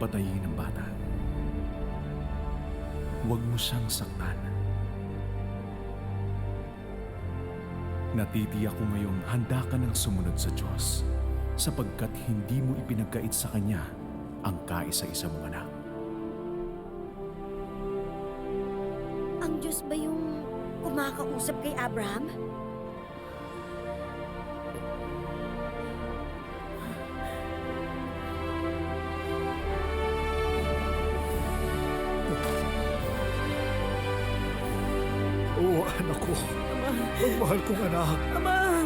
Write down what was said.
patayin ang bata. Huwag mo siyang saktan. Natitiyak ko ngayong handa ka ng sumunod sa Diyos sapagkat hindi mo ipinagkait sa Kanya ang kaisa-isa mong anak. Ang Diyos ba yung kumakausap kay Abraham? Oo, anak ko. Ang mahal kong anak. Ama!